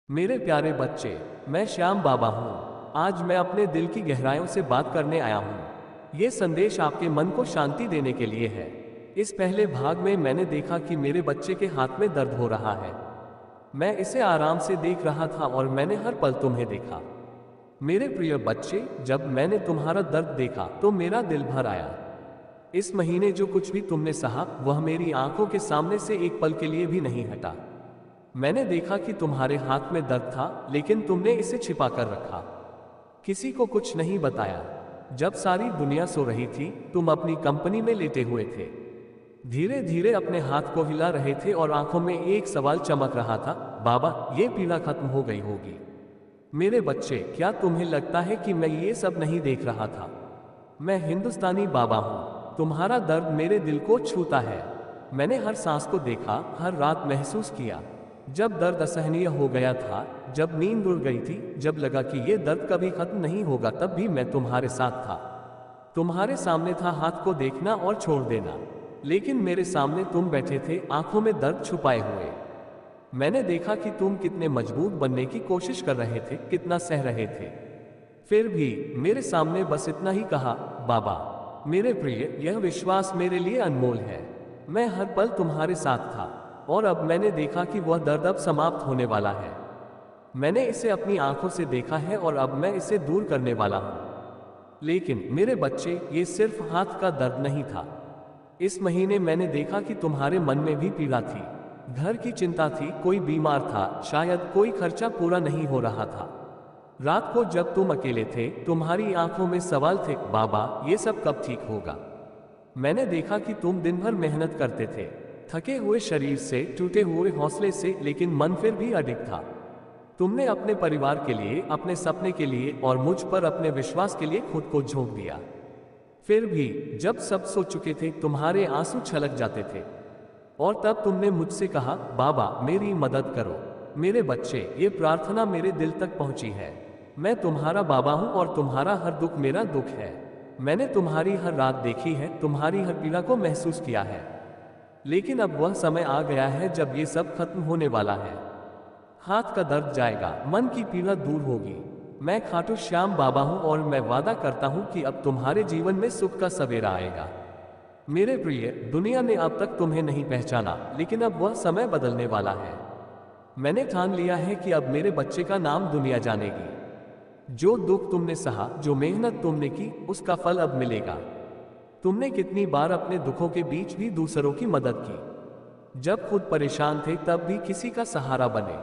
मेरे प्यारे बच्चे, मैं श्याम बाबा हूँ। आज मैं अपने दिल की गहराइयों से बात करने आया हूँ। ये संदेश आपके मन को शांति देने के लिए है। इस पहले भाग में मैंने देखा कि मेरे बच्चे के हाथ में दर्द हो रहा है। मैं इसे आराम से देख रहा था और मैंने हर पल तुम्हें देखा। मेरे प्रिय बच्चे, जब मैंने तुम्हारा दर्द देखा तो मेरा दिल भर आया। इस महीने जो कुछ भी तुमने सहा वह मेरी आंखों के सामने से एक पल के लिए भी नहीं हटा। मैंने देखा कि तुम्हारे हाथ में दर्द था, लेकिन तुमने इसे छिपा कर रखा, किसी को कुछ नहीं बताया। जब सारी दुनिया सो रही थी, तुम अपनी कंपनी में लेटे हुए थे। धीरे धीरे अपने हाथ को हिला रहे थे और आंखों में एक सवाल चमक रहा था, बाबा, ये पीड़ा खत्म हो गई होगी। मेरे बच्चे, क्या तुम्हें लगता है कि मैं ये सब नहीं देख रहा था? मैं हिंदुस्तानी बाबा हूँ। तुम्हारा दर्द मेरे दिल को छूता है। मैंने हर सांस को देखा, हर रात महसूस किया। जब दर्द असहनीय हो गया था, जब नींद उड़ गई थी, जब लगा कि ये दर्द कभी खत्म नहीं होगा, तब भी मैं तुम्हारे साथ था। तुम्हारे सामने था हाथ को देखना और छोड़ देना, लेकिन मेरे सामने तुम बैठे थे, आंखों में दर्द छुपाए हुए। मैंने देखा कि तुम कितने मजबूत बनने की कोशिश कर रहे थे, कितना सह रहे थे। फिर भी मेरे सामने बस इतना ही कहा, बाबा। मेरे प्रिय, यह विश्वास मेरे लिए अनमोल है। मैं हर पल तुम्हारे साथ था और अब मैंने देखा कि वह दर्द अब समाप्त होने वाला है। मैंने इसे अपनी आंखों से देखा है और अब मैं इसे दूर करने वाला हूं। लेकिन मेरे बच्चे, ये सिर्फ हाथ का दर्द नहीं था। इस महीने मैंने देखा कि तुम्हारे मन में भी पीड़ा थी। घर की चिंता थी, कोई बीमार था, शायद कोई खर्चा पूरा नहीं हो रहा था। रात को जब तुम अकेले थे, तुम्हारी आंखों में सवाल थे, बाबा, ये सब कब ठीक होगा? मैंने देखा कि तुम दिन भर मेहनत करते थे, थके हुए शरीर से, टूटे हुए हौसले से, लेकिन मन फिर भी अडिग था। तुमने अपने परिवार के लिए, अपने सपने के लिए और मुझ पर अपने विश्वास के लिए खुद को झोंक दिया। फिर भी जब सब सो चुके थे, तुम्हारे आंसू छलक जाते थे और तब तुमने मुझसे कहा, बाबा, मेरी मदद करो। मेरे बच्चे, ये प्रार्थना मेरे दिल तक पहुंची है। मैं तुम्हारा बाबा हूं और तुम्हारा हर दुख मेरा दुख है। मैंने तुम्हारी हर रात देखी है, तुम्हारी हर पीड़ा को महसूस किया है। लेकिन अब वह समय आ गया है जब ये सब खत्म होने वाला है। हाथ का दर्द जाएगा, मन की पीड़ा दूर होगी। मैं खाटू श्याम बाबा हूं और मैं वादा करता हूं कि अब तुम्हारे जीवन में सुख का सवेरा आएगा। मेरे प्रिय, दुनिया ने अब तक तुम्हें नहीं पहचाना, लेकिन अब वह समय बदलने वाला है। मैंने ठान लिया है कि अब मेरे बच्चे का नाम दुनिया जानेगी। जो दुख तुमने सहा, जो मेहनत तुमने की, उसका फल अब मिलेगा। तुमने कितनी बार अपने दुखों के बीच भी दूसरों की मदद की। जब खुद परेशान थे तब भी किसी का सहारा बने,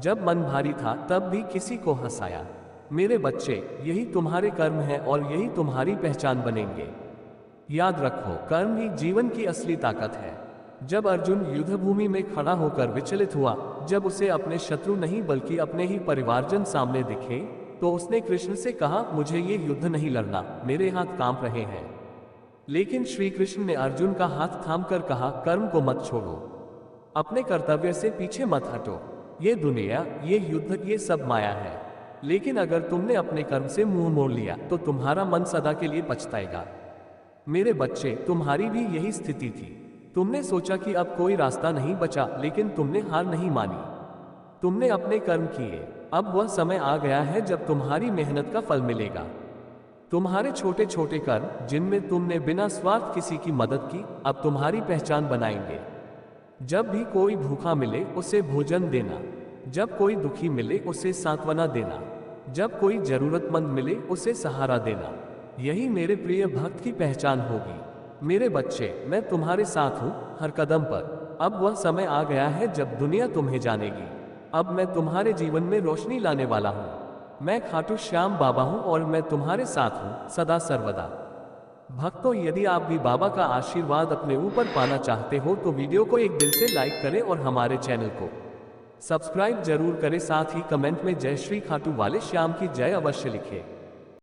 जब मन भारी था तब भी किसी को हंसाया। मेरे बच्चे, यही तुम्हारे कर्म है और यही तुम्हारी पहचान बनेंगे। याद रखो, कर्म ही जीवन की असली ताकत है। जब अर्जुन युद्धभूमि में खड़ा होकर विचलित हुआ, जब उसे अपने शत्रु नहीं बल्कि अपने ही परिवारजन सामने दिखे, तो उसने कृष्ण से कहा, मुझे ये युद्ध नहीं लड़ना, मेरे हाथ कांप रहे हैं। लेकिन श्री कृष्ण ने अर्जुन का हाथ थामकर कहा, कर्म को मत छोड़ो, अपने कर्तव्य से पीछे मत हटो। ये दुनिया, ये युद्ध, ये सब माया है। लेकिन अगर तुमने अपने कर्म से मुंह मोड़ लिया तो तुम्हारा मन सदा के लिए पछताएगा। मेरे बच्चे, तुम्हारी भी यही स्थिति थी। तुमने सोचा कि अब कोई रास्ता नहीं बचा, लेकिन तुमने हार नहीं मानी। तुमने अपने कर्म किए। अब वह समय आ गया है जब तुम्हारी मेहनत का फल मिलेगा। तुम्हारे छोटे छोटे कर्म, जिनमें तुमने बिना स्वार्थ किसी की मदद की, अब तुम्हारी पहचान बनाएंगे। जब भी कोई भूखा मिले उसे भोजन देना, जब कोई दुखी मिले उसे सांत्वना देना, जब कोई जरूरतमंद मिले उसे सहारा देना, यही मेरे प्रिय भक्त की पहचान होगी। मेरे बच्चे, मैं तुम्हारे साथ हूँ हर कदम पर। अब वह समय आ गया है जब दुनिया तुम्हें जानेगी। अब मैं तुम्हारे जीवन में रोशनी लाने वाला हूँ। मैं खाटू श्याम बाबा हूँ और मैं तुम्हारे साथ हूँ सदा सर्वदा। भक्तों, यदि आप भी बाबा का आशीर्वाद अपने ऊपर पाना चाहते हो तो वीडियो को एक दिल से लाइक करें और हमारे चैनल को सब्सक्राइब जरूर करें। साथ ही कमेंट में जय श्री खाटू वाले श्याम की जय अवश्य लिखें।